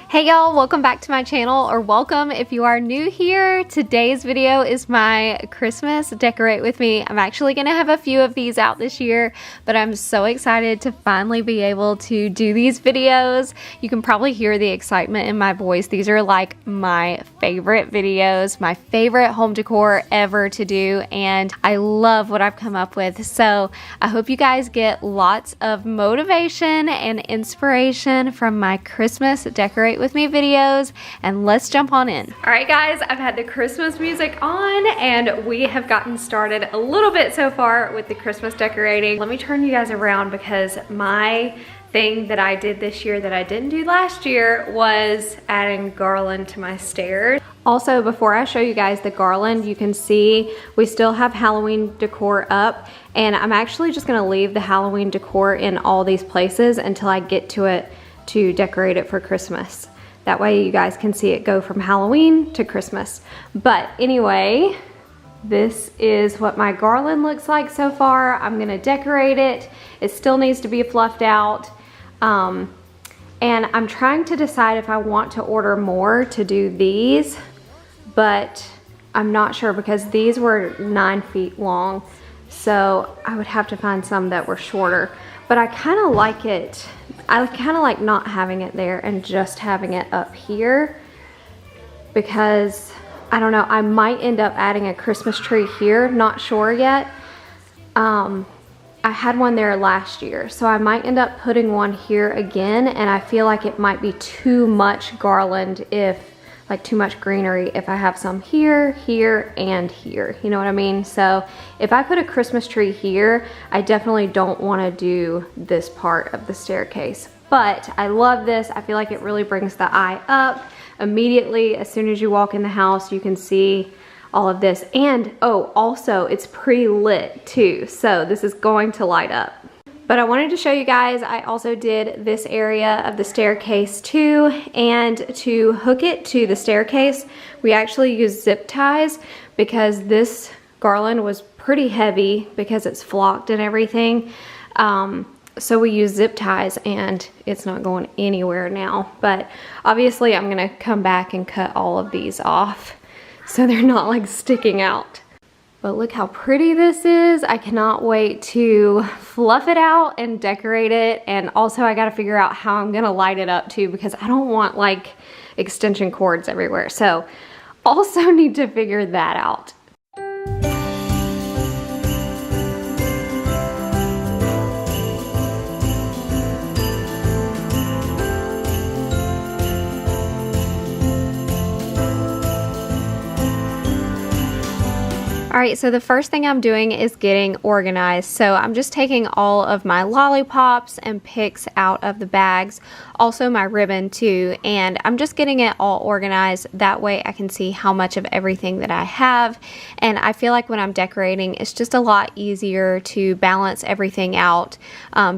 Hey y'all, welcome back to my channel, or welcome if you are new here. Today's video is my Christmas decorate with me. I'm actually gonna have a few of these out this year, but I'm so excited to finally be able to do these videos. You can probably hear the excitement in my voice. These are like my favorite videos, my favorite home decor ever to do, and I love what I've come up with. So I hope you guys get lots of motivation and inspiration from my Christmas decorate with me videos, and let's jump on in. All right guys, I've had the Christmas music on and we have gotten started a little bit so far with the Christmas decorating. Let me turn you guys around because my thing that I did this year that I didn't do last year was adding garland to my stairs. Also, before I show you guys the garland, you can see we still have Halloween decor up, and I'm actually just gonna leave the Halloween decor in all these places until I get to it to decorate it for Christmas. That way you guys can see it go from Halloween to Christmas. But anyway, this is what my garland looks like so far. I'm gonna decorate it. It still needs to be fluffed out. And I'm trying to decide if I want to order more to do these, but I'm not sure because these were 9 feet long. So I would have to find some that were shorter, but I kind of like it. I kind of like not having it there and just having it up here because I don't know, I might end up adding a Christmas tree here, not sure yet. I had one there last year, so I might end up putting one here again, and I feel like it might be too much garland like too much greenery if I have some here, here, and here. You know what I mean? So if I put a Christmas tree here, I definitely don't want to do this part of the staircase. But I love this. I feel like it really brings the eye up. Immediately, as soon as you walk in the house, you can see all of this. And oh, also it's pre-lit too. So this is going to light up. But I wanted to show you guys, I also did this area of the staircase too, and to hook it to the staircase, we actually used zip ties because this garland was pretty heavy because it's flocked and everything. So we used zip ties and it's not going anywhere now. But obviously I'm gonna come back and cut all of these off so they're not like sticking out. But look how pretty this is. I cannot wait to fluff it out and decorate it. And also I gotta figure out how I'm gonna light it up too, because I don't want like extension cords everywhere. So also need to figure that out. All right, so the first thing I'm doing is getting organized. So I'm just taking all of my lollipops and picks out of the bags, also my ribbon too, and I'm just getting it all organized. That way I can see how much of everything that I have. And I feel like when I'm decorating, it's just a lot easier to balance everything out,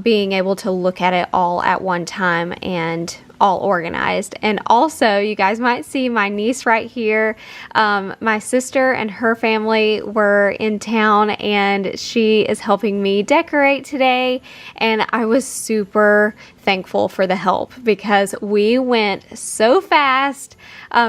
being able to look at it all at one time and all organized. And also, you guys might see my niece right here. My sister and her family were in town and she is helping me decorate today, and I was super thankful for the help because we went so fast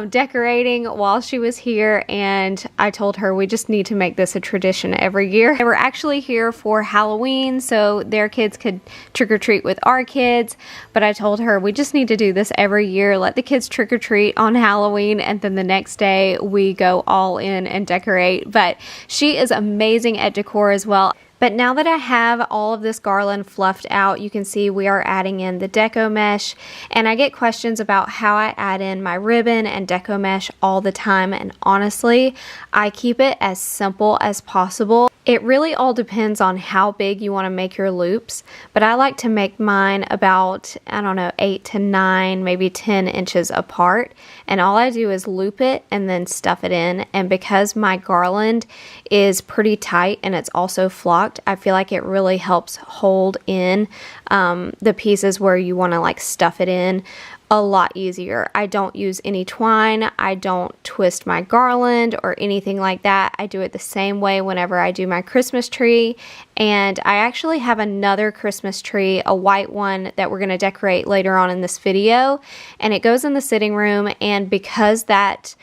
decorating while she was here, and I told her we just need to make this a tradition every year. They were actually here for Halloween so their kids could trick-or-treat with our kids, but I told her we just need to do this every year. Let the kids trick-or-treat on Halloween, and then the next day we go all in and decorate. But she is amazing at decor as well. But now that I have all of this garland fluffed out, you can see we are adding in the deco mesh, and I get questions about how I add in my ribbon and deco mesh all the time, and honestly, I keep it as simple as possible. It really all depends on how big you want to make your loops, but I like to make mine about, I don't know, 8 to 9, maybe 10 inches apart, and all I do is loop it and then stuff it in. And because my garland is pretty tight and it's also flocked, out. I feel like it really helps hold in the pieces where you want to like stuff it in a lot easier. I don't use any twine. I don't twist my garland or anything like that. I do it the same way whenever I do my Christmas tree. And I actually have another Christmas tree, a white one that we're going to decorate later on in this video. And it goes in the sitting room. And because that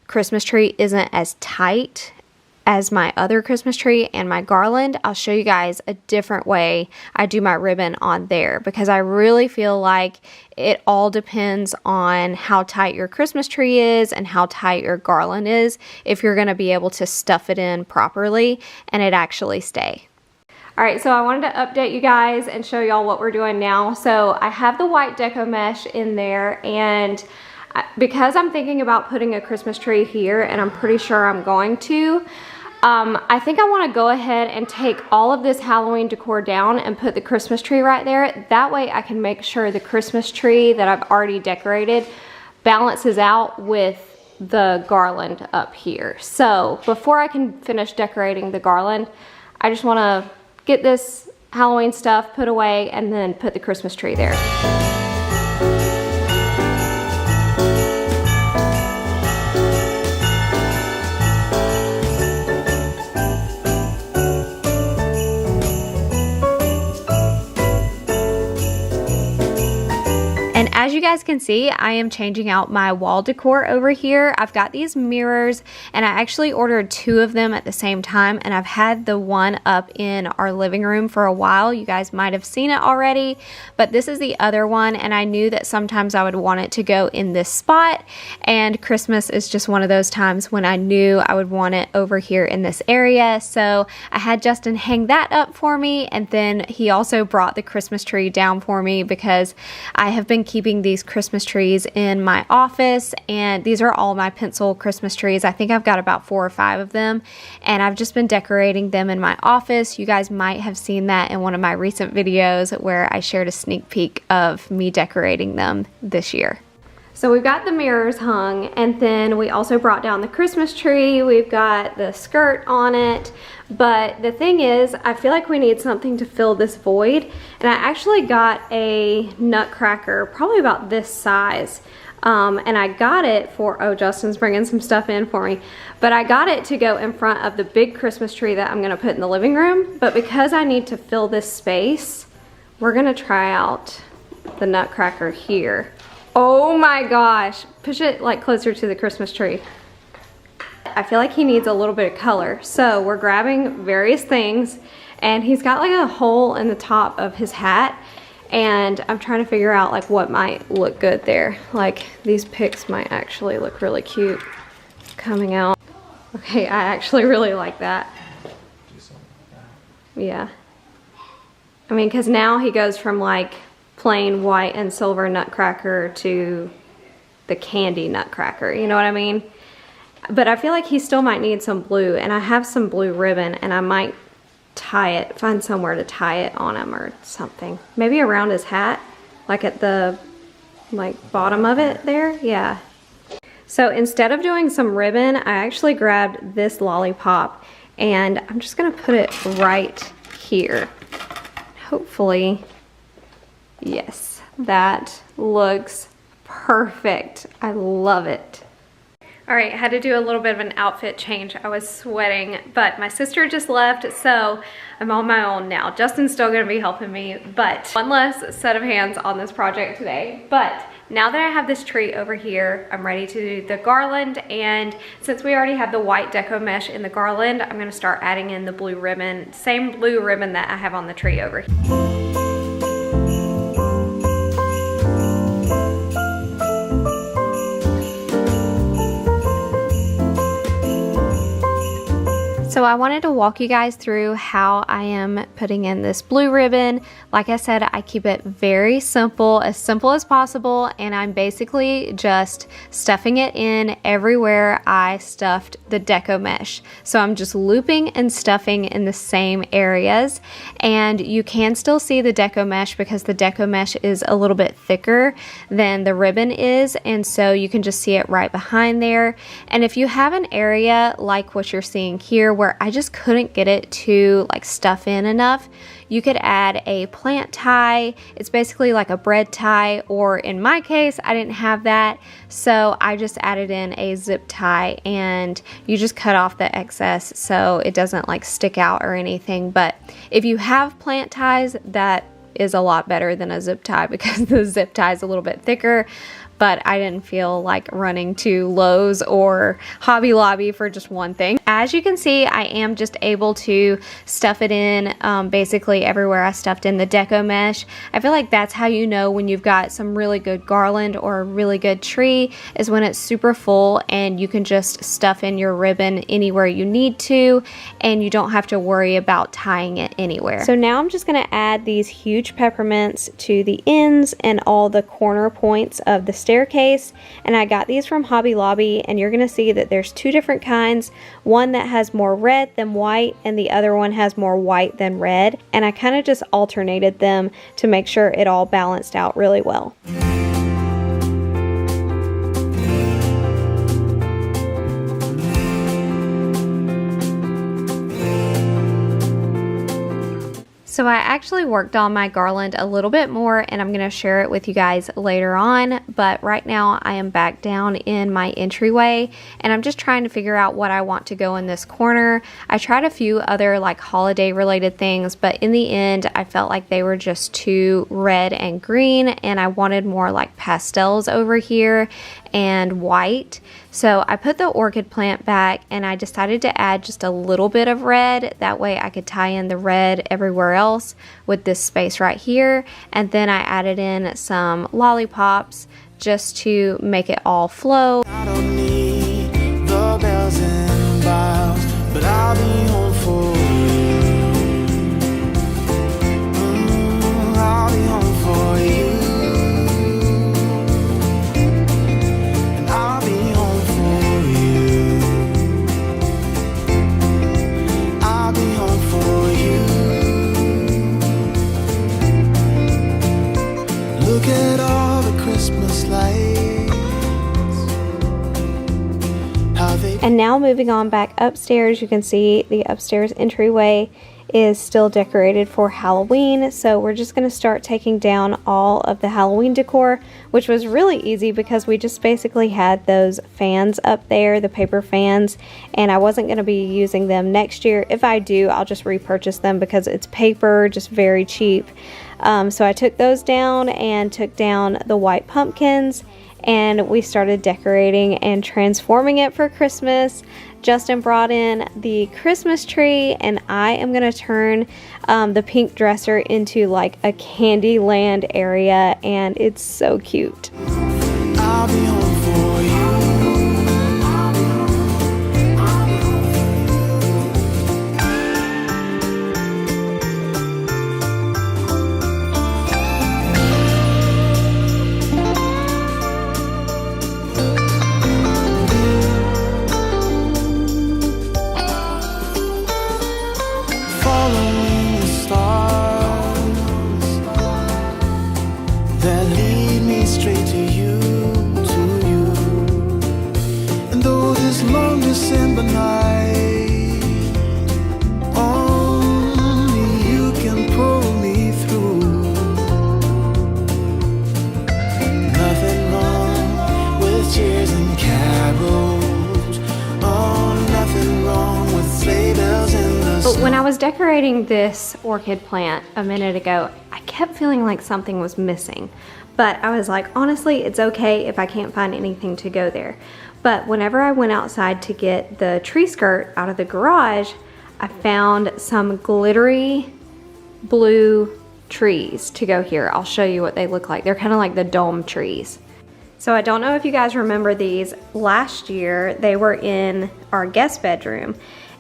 Christmas tree isn't as tight as my other Christmas tree and my garland, I'll show you guys a different way I do my ribbon on there, because I really feel like it all depends on how tight your Christmas tree is and how tight your garland is if you're going to be able to stuff it in properly and it actually stay. All right, so I wanted to update you guys and show y'all what we're doing now. So I have the white deco mesh in there, and because I'm thinking about putting a Christmas tree here, and I'm pretty sure I'm going to, I think I want to go ahead and take all of this Halloween decor down and put the Christmas tree right there. That way I can make sure the Christmas tree that I've already decorated balances out with the garland up here. So before I can finish decorating the garland, I just want to get this Halloween stuff put away and then put the Christmas tree there. As you guys can see, I am changing out my wall decor over here. I've got these mirrors, and I actually ordered 2 of them at the same time, and I've had the one up in our living room for a while. You guys might have seen it already, but this is the other one, and I knew that sometimes I would want it to go in this spot, and Christmas is just one of those times when I knew I would want it over here in this area. So I had Justin hang that up for me, and then he also brought the Christmas tree down for me because I have been keeping these Christmas trees in my office, and these are all my pencil Christmas trees. I think I've got about 4 or 5 of them, and I've just been decorating them in my office. You guys might have seen that in one of my recent videos where I shared a sneak peek of me decorating them this year. So we've got the mirrors hung, and then we also brought down the Christmas tree. We've got the skirt on it, but the thing is, I feel like we need something to fill this void, and I actually got a nutcracker, probably about this size, and I got it for, oh, Justin's bringing some stuff in for me, but I got it to go in front of the big Christmas tree that I'm gonna put in the living room, but because I need to fill this space, we're gonna try out the nutcracker here. Oh my gosh, push it like closer to the Christmas tree. I feel like he needs a little bit of color. So we're grabbing various things, and he's got like a hole in the top of his hat, and I'm trying to figure out like what might look good there. Like these picks might actually look really cute coming out. Okay, I actually really like that. Yeah. I mean, cause now he goes from like plain white and silver nutcracker to the candy nutcracker, you know what I mean? But I feel like he still might need some blue, and I have some blue ribbon, and I might tie it, find somewhere to tie it on him or something. Maybe around his hat, like at the like bottom of it there, yeah. So instead of doing some ribbon, I actually grabbed this lollipop, and I'm just gonna put it right here. Hopefully, yes, that looks perfect. I love it. All right, I had to do a little bit of an outfit change. I was sweating, but my sister just left, so I'm on my own now. Justin's still gonna be helping me, but one less set of hands on this project today. But now that I have this tree over here, I'm ready to do the garland, and since we already have the white deco mesh in the garland, I'm gonna start adding in the blue ribbon, same blue ribbon that I have on the tree over here. So I wanted to walk you guys through how I am putting in this blue ribbon. Like I said, I keep it very simple as possible, and I'm basically just stuffing it in everywhere I stuffed the deco mesh. So I'm just looping and stuffing in the same areas, and you can still see the deco mesh because the deco mesh is a little bit thicker than the ribbon is, and so you can just see it right behind there. And if you have an area like what you're seeing here where where I just couldn't get it to like stuff in enough, you could add a plant tie. It's basically like a bread tie, or in my case, I didn't have that, so I just added in a zip tie, and you just cut off the excess so it doesn't like stick out or anything. But if you have plant ties, that is a lot better than a zip tie, because the zip tie is a little bit thicker. But I didn't feel like running to Lowe's or Hobby Lobby for just one thing. As you can see, I am just able to stuff it in basically everywhere I stuffed in the deco mesh. I feel like that's how you know when you've got some really good garland or a really good tree, is when it's super full and you can just stuff in your ribbon anywhere you need to, and you don't have to worry about tying it anywhere. So now I'm just gonna add these huge peppermints to the ends and all the corner points of the staircase, and I got these from Hobby Lobby, and you're gonna see that there's two different kinds, one that has more red than white and the other one has more white than red, and I kind of just alternated them to make sure it all balanced out really well. So I actually worked on my garland a little bit more, and I'm going to share it with you guys later on, but right now I am back down in my entryway, and I'm just trying to figure out what I want to go in this corner. I tried a few other like holiday related things, but in the end I felt like they were just too red and green, and I wanted more like pastels over here and white. So I put the orchid plant back, and I decided to add just a little bit of red. That way I could tie in the red everywhere else with this space right here. And then I added in some lollipops just to make it all flow. I don't need the bells and boughs, but I'll be home for you. I'll be home for you. And now moving on back upstairs, you can see the upstairs entryway is still decorated for Halloween. So we're just going to start taking down all of the Halloween decor, which was really easy because we just basically had those fans up there, the paper fans, and I wasn't going to be using them next year. If I do, I'll just repurchase them because it's paper, just very cheap. So I took those down and took down the white pumpkins, and we started decorating and transforming it for Christmas. Justin brought in the Christmas tree, and I am gonna turn the pink dresser into like a Candyland area, and it's so cute. I'll be home for you. But when I was decorating this orchid plant a minute ago, I kept feeling like something was missing. But I was like, honestly, it's okay if I can't find anything to go there. But whenever I went outside to get the tree skirt out of the garage, I found some glittery blue trees to go here. I'll show you what they look like. They're kind of like the dome trees. So I don't know if you guys remember these. Last year, they were in our guest bedroom.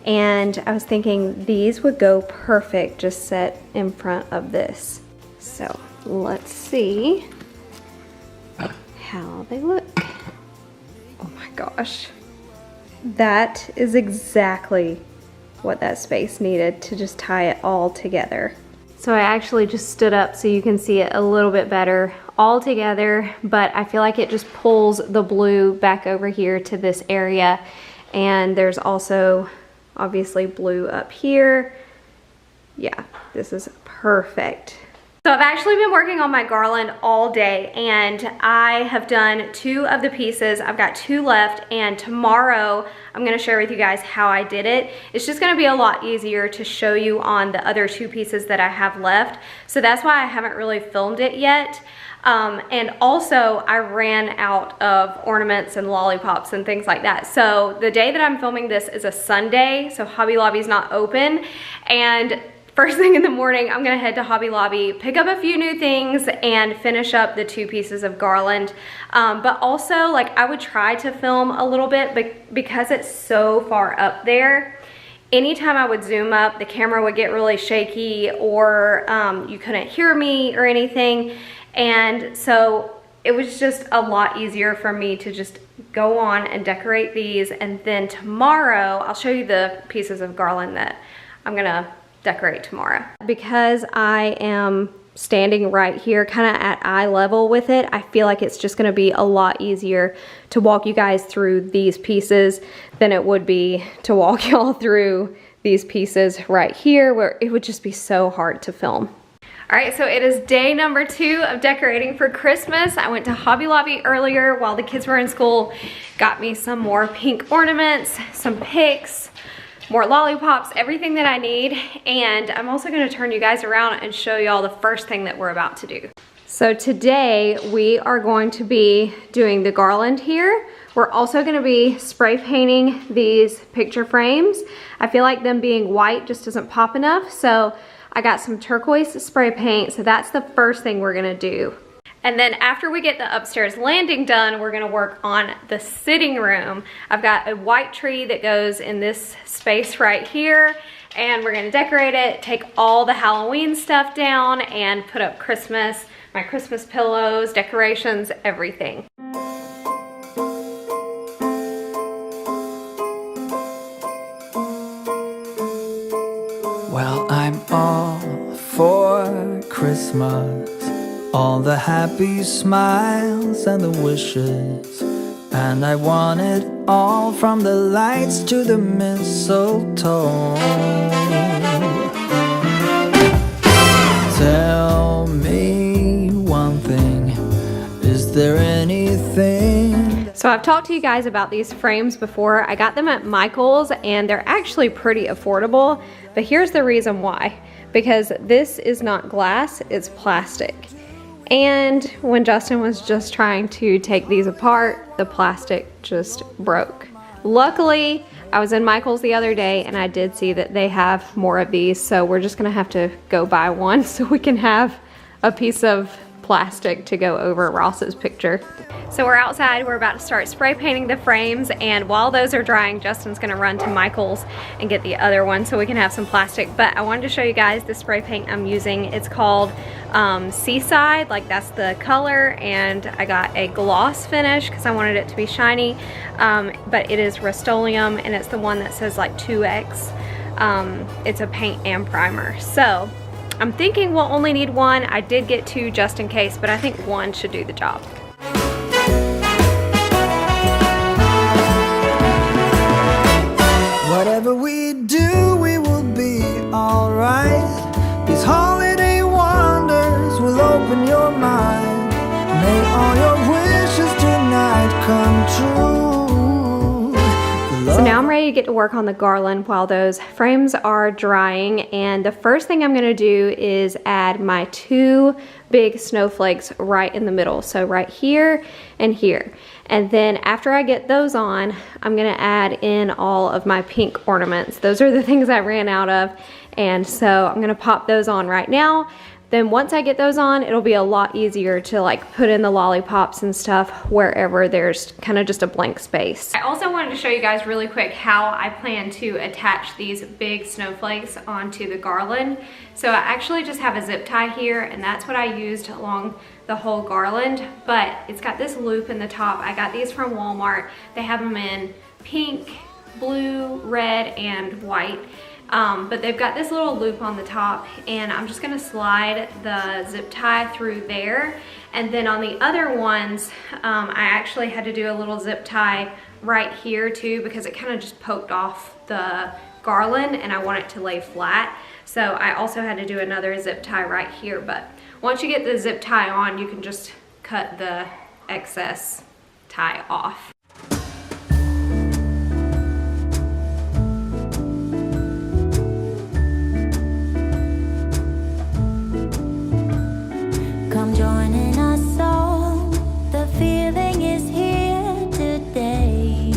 And I was thinking these would go perfect just set in front of this. So let's see how they look. Oh my gosh. That is exactly what that space needed to just tie it all together. So I actually just stood up so you can see it a little bit better all together, but I feel like it just pulls the blue back over here to this area. And there's also obviously blue up here. Yeah, this is perfect. So I've actually been working on my garland all day, and I have done 2 of the pieces. I've got 2 left, and tomorrow I'm gonna share with you guys how I did it. It's just gonna be a lot easier to show you on the other 2 pieces that I have left. So that's why I haven't really filmed it yet. And also I ran out of ornaments and lollipops and things like that. So the day that I'm filming this is a Sunday, so Hobby Lobby's not open. And first thing in the morning, I'm gonna head to Hobby Lobby, pick up a few new things, and finish up the 2 pieces of garland. But also, like, I would try to film a little bit, but because it's so far up there, anytime I would zoom up, the camera would get really shaky, or you couldn't hear me or anything. And so it was just a lot easier for me to just go on and decorate these. And then tomorrow, I'll show you the pieces of garland that I'm gonna decorate tomorrow. Because I am standing right here kind of at eye level with it, I feel like it's just going to be a lot easier to walk you guys through these pieces than it would be to walk y'all through these pieces right here, where it would just be so hard to film. All right, so it is day number 2 of decorating for Christmas. I went to Hobby Lobby earlier while the kids were in school, got me some more pink ornaments, some picks, more lollipops, everything that I need. And I'm also gonna turn you guys around and show y'all the first thing that we're about to do. So today we are going to be doing the garland here. We're also gonna be spray painting these picture frames. I feel like them being white just doesn't pop enough, so I got some turquoise spray paint, so that's the first thing we're gonna do. And then after we get the upstairs landing done, we're gonna work on the sitting room. I've got a white tree that goes in this space right here, and we're gonna decorate it, take all the Halloween stuff down, and put up Christmas, my Christmas pillows, decorations, everything. Well, I'm all for Christmas. All the happy smiles and the wishes, and I want it all, from the lights to the mistletoe. Tell me one thing, is there anything? So I've talked to you guys about these frames before. I got them at Michael's, and they're actually pretty affordable, but here's the reason why. Because this is not glass, it's plastic. And when Justin was just trying to take these apart, the plastic just broke. Luckily, I was in Michael's the other day and I did see that they have more of these, so we're just gonna have to go buy one so we can have a piece of plastic to go over Ross's picture. So we're outside, we're about to start spray painting the frames, and while those are drying, Justin's gonna run to Michael's and get the other one so we can have some plastic. But I wanted to show you guys the spray paint I'm using. It's called Seaside, like that's the color, and I got a gloss finish because I wanted it to be shiny, but it is Rust-Oleum, and it's the one that says like 2X. It's a paint and primer. So I'm thinking we'll only need one. I did get 2 just in case, but I think 1 should do the job. Whatever we do, we will be alright. These holiday wonders will open your mind. May all your wishes tonight come true. So now I'm ready to get to work on the garland while those frames are drying, and the first thing I'm gonna do is add my 2 big snowflakes right in the middle, so right here and here. And then after I get those on, I'm gonna add in all of my pink ornaments. Those are the things I ran out of, and so I'm gonna pop those on right now. Then once I get those on, it'll be a lot easier to like put in the lollipops and stuff wherever there's kind of just a blank space. I also wanted to show you guys really quick how I plan to attach these big snowflakes onto the garland. So I actually just have a zip tie here, and that's what I used along the whole garland, but it's got this loop in the top. I got these from Walmart. They have them in pink, blue, red, and white. But they've got this little loop on the top, and I'm just gonna slide the zip tie through there. And then on the other ones, I actually had to do a little zip tie right here too, because it kind of just poked off the garland and I want it to lay flat. So I also had to do another zip tie right here, but once you get the zip tie on, you can just cut the excess tie off. Come joining us all, the feeling is here today.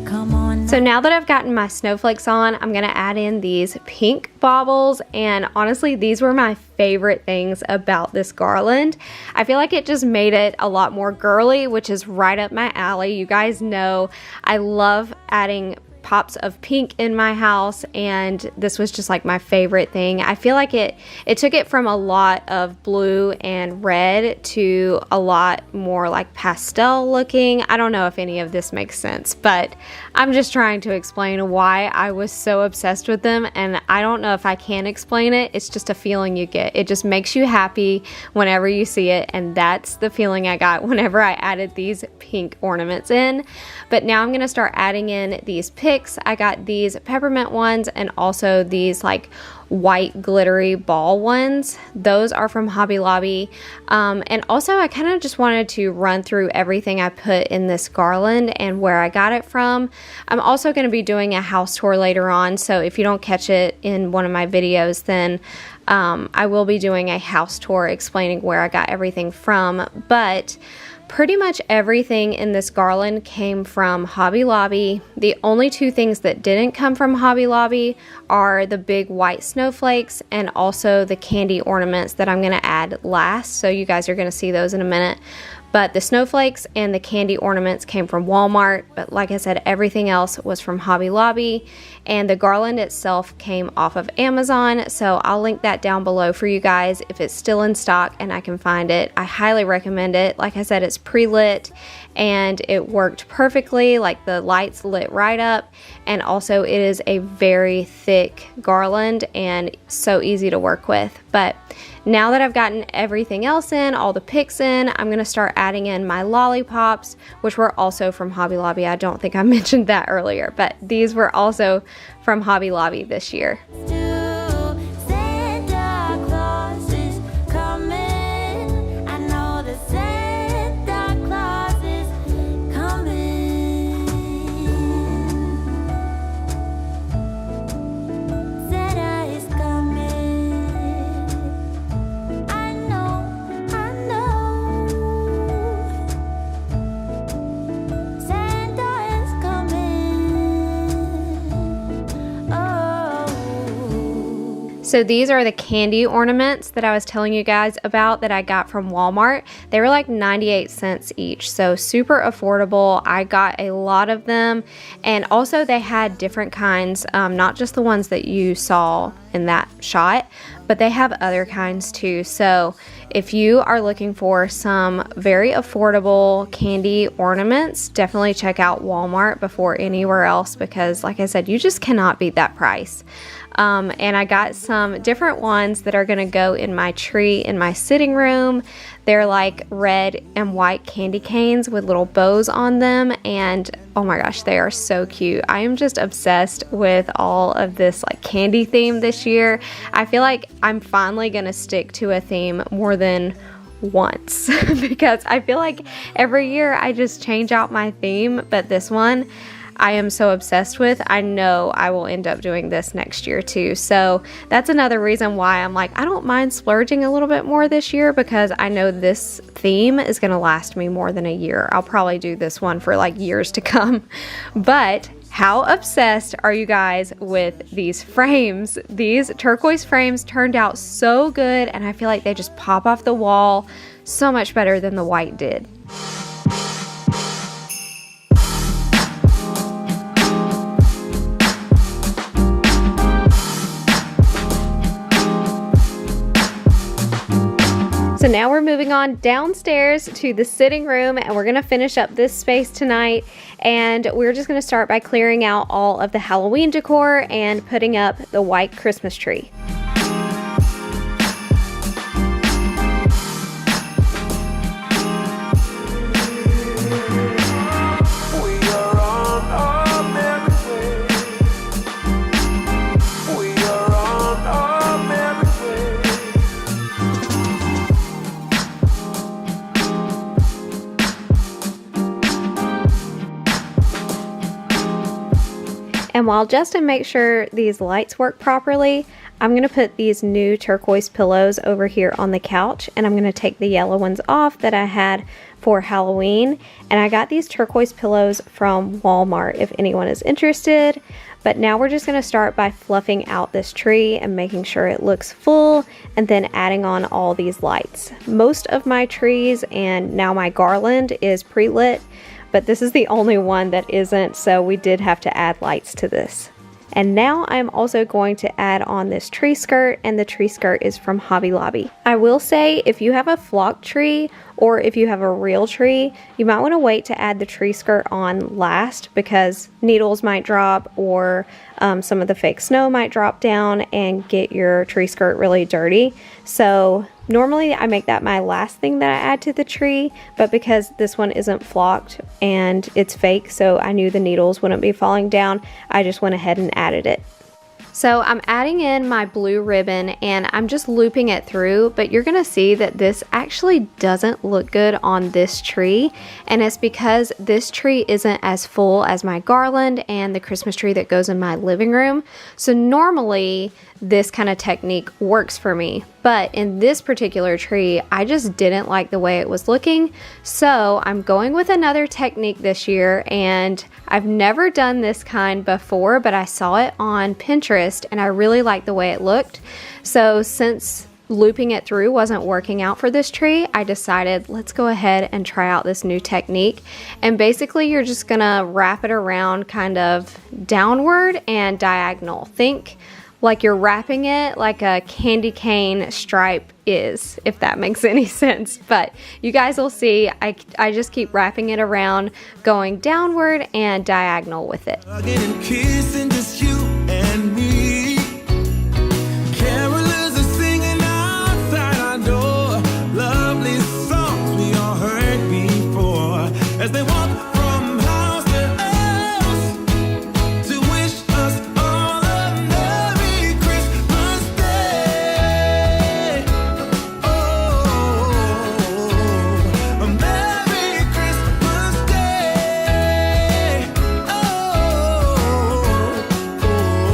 Come on. So now that I've gotten my snowflakes on, I'm gonna add in these pink baubles, and honestly, these were my favorite things about this garland. I feel like it just made it a lot more girly, which is right up my alley. You guys know I love adding pops of pink in my house, and this was just like my favorite thing. I feel like it took it from a lot of blue and red to a lot more like pastel looking. I don't know if any of this makes sense, but I'm just trying to explain why I was so obsessed with them, and I don't know if I can explain it. It's just a feeling you get. It just makes you happy whenever you see it, and that's the feeling I got whenever I added these pink ornaments in. But now I'm gonna start adding in these picks. I got these peppermint ones and also these like white glittery ball ones. Those are from Hobby Lobby. And also I kind of just wanted to run through everything I put in this garland and where I got it from. I'm also going to be doing a house tour later on, so if you don't catch it in one of my videos, then I will be doing a house tour explaining where I got everything from. But pretty much everything in this garland came from Hobby Lobby. The only two things that didn't come from Hobby Lobby are the big white snowflakes and also the candy ornaments that I'm going to add last. So you guys are going to see those in a minute. But the snowflakes and the candy ornaments came from Walmart. But like I said, everything else was from Hobby Lobby. And the garland itself came off of Amazon. So I'll link that down below for you guys if it's still in stock and I can find it. I highly recommend it. Like I said, it's pre-lit and it worked perfectly. Like the lights lit right up. And also it is a very thick garland and so easy to work with. But now that I've gotten everything else in, all the picks in, I'm going to start adding in my lollipops, which were also from Hobby Lobby. I don't think I mentioned that earlier, but these were also from Hobby Lobby this year. Santa Claus is coming. I know that Santa Claus is coming. Santa is coming. I know. Santa is coming. Oh. So these are the candy ornaments that I was telling you guys about that I got from Walmart. They were like 98 cents each, so super affordable. I got a lot of them, and also they had different kinds, not just the ones that you saw in that shot, but they have other kinds too. So if you are looking for some very affordable candy ornaments, definitely check out Walmart before anywhere else, because like I said, you just cannot beat that price. And I got some different ones that are going to go in my tree in my sitting room. They're like red and white candy canes with little bows on them, and oh my gosh, they are so cute. I am just obsessed with all of this like candy theme this year. I feel like I'm finally going to stick to a theme more than once because I feel like every year I just change out my theme, but this one I am so obsessed with. I know I will end up doing this next year too. So that's another reason why I'm like, I don't mind splurging a little bit more this year, because I know this theme is going to last me more than a year. I'll probably do this one for like years to come. But how obsessed are you guys with these frames? These turquoise frames turned out so good, and I feel like they just pop off the wall so much better than the white did. So now we're moving on downstairs to the sitting room, and we're gonna finish up this space tonight. And we're just gonna start by clearing out all of the Halloween decor and putting up the white Christmas tree. We are on And while Justin makes sure these lights work properly, I'm going to put these new turquoise pillows over here on the couch, and I'm going to take the yellow ones off that I had for Halloween. And I got these turquoise pillows from Walmart if anyone is interested. But now we're just going to start by fluffing out this tree and making sure it looks full, and then adding on all these lights. Most of my trees and now my garland is pre-lit, but this is the only one that isn't, so we did have to add lights to this. And now I'm also going to add on this tree skirt, and the tree skirt is from Hobby Lobby. I will say, if you have a flock tree or if you have a real tree, you might want to wait to add the tree skirt on last, because needles might drop, or some of the fake snow might drop down and get your tree skirt really dirty. So normally I make that my last thing that I add to the tree, but because this one isn't flocked and it's fake, so I knew the needles wouldn't be falling down, I just went ahead and added it. So I'm adding in my blue ribbon and I'm just looping it through, but you're gonna see that this actually doesn't look good on this tree, and it's because this tree isn't as full as my garland and the Christmas tree that goes in my living room. So normally this kind of technique works for me, but in this particular tree, I just didn't like the way it was looking. So I'm going with another technique this year, and I've never done this kind before, but I saw it on Pinterest and I really liked the way it looked. So since looping it through wasn't working out for this tree, I decided let's go ahead and try out this new technique. And basically you're just gonna wrap it around kind of downward and diagonal. Think like you're wrapping it like a candy cane stripe is, if that makes any sense. But you guys will see, I just keep wrapping it around, going downward and diagonal with it. As they walk from house to house to wish us all a Merry Christmas Day. Oh, a Merry Christmas Day.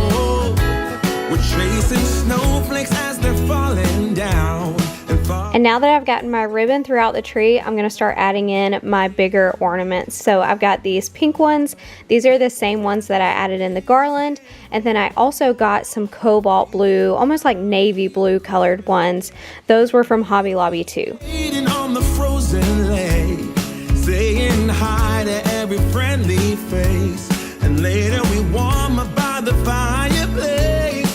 Oh, we're chasing snowflakes as they're falling down. And now that I've gotten my ribbon throughout the tree, I'm going to start adding in my bigger ornaments. So I've got these pink ones. These are the same ones that I added in the garland. And then I also got some cobalt blue, almost like navy blue colored ones. Those were from Hobby Lobby too. On the frozen lake, saying hi to every friendly face. And later we warm up by the fireplace.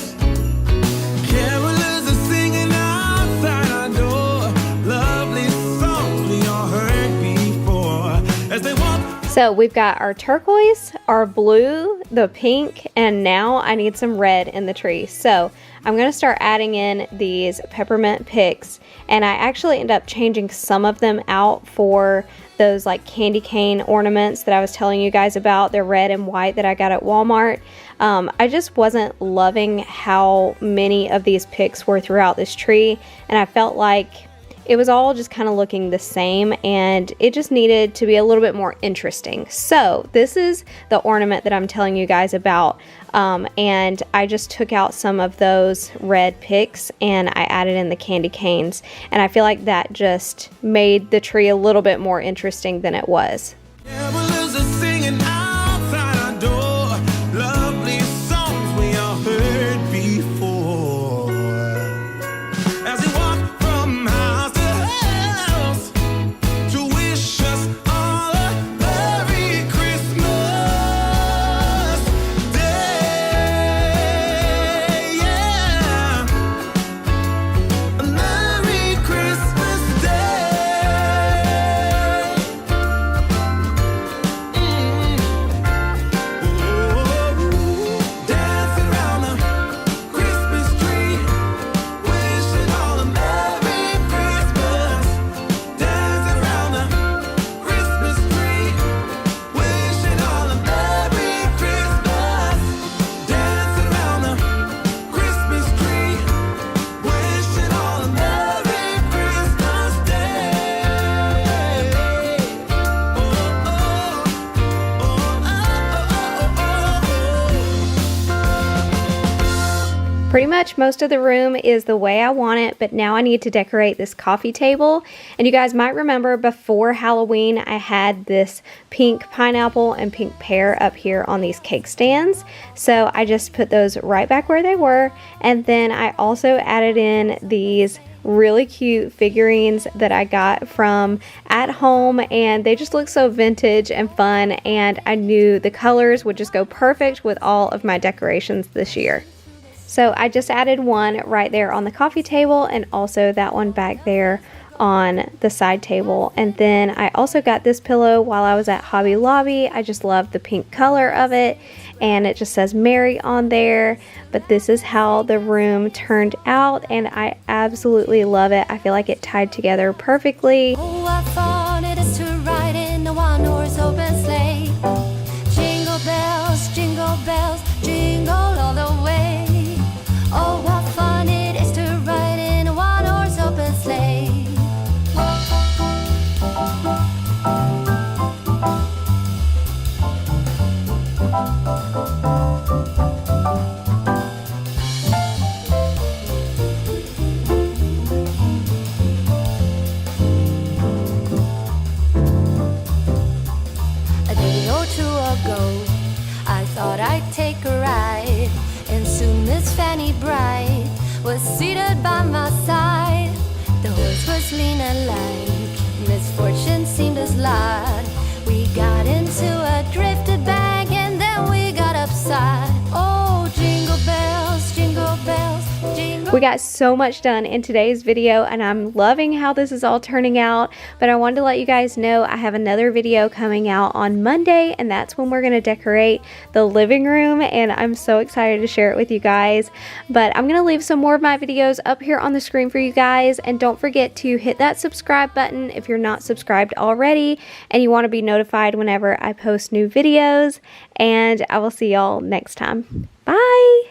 So we've got our turquoise, our blue, the pink, and now I need some red in the tree. So I'm going to start adding in these peppermint picks, and I actually end up changing some of them out for those like candy cane ornaments that I was telling you guys about. They're red and white that I got at Walmart. I just wasn't loving how many of these picks were throughout this tree, and I felt like it was all just kind of looking the same, and it just needed to be a little bit more interesting. So this is the ornament that I'm telling you guys about, and I just took out some of those red picks and I added in the candy canes, and I feel like that just made the tree a little bit more interesting than it was. Pretty much most of the room is the way I want it, but now I need to decorate this coffee table. And you guys might remember before Halloween, I had this pink pineapple and pink pear up here on these cake stands. So I just put those right back where they were. And then I also added in these really cute figurines that I got from at home, and they just look so vintage and fun, and I knew the colors would just go perfect with all of my decorations this year. So I just added one right there on the coffee table, and also that one back there on the side table. And then I also got this pillow while I was at Hobby Lobby. I just love the pink color of it, and it just says Mary on there. But this is how the room turned out, and I absolutely love it. I feel like it tied together perfectly. Oh, what fun it is to ride in a one-horse open sleigh. Jingle bells, jingle all the way. Oh, what fun it is to ride in a one-horse open sleigh. A day or two ago, I thought I'd take a ride, and soon Miss Fanny Bright was seated by my side. The horse was lean and light, misfortune seemed a slide. We got into a drifted bank, and then we got upside. Oh, jingle bells, jingle bells, jingle. We got so much done in today's video, and I'm loving how this is all turning out. But I wanted to let you guys know I have another video coming out on Monday, and that's when we're going to decorate the living room, and I'm so excited to share it with you guys. But I'm going to leave some more of my videos up here on the screen for you guys, and don't forget to hit that subscribe button if you're not subscribed already and you want to be notified whenever I post new videos. And I will see y'all next time. Bye!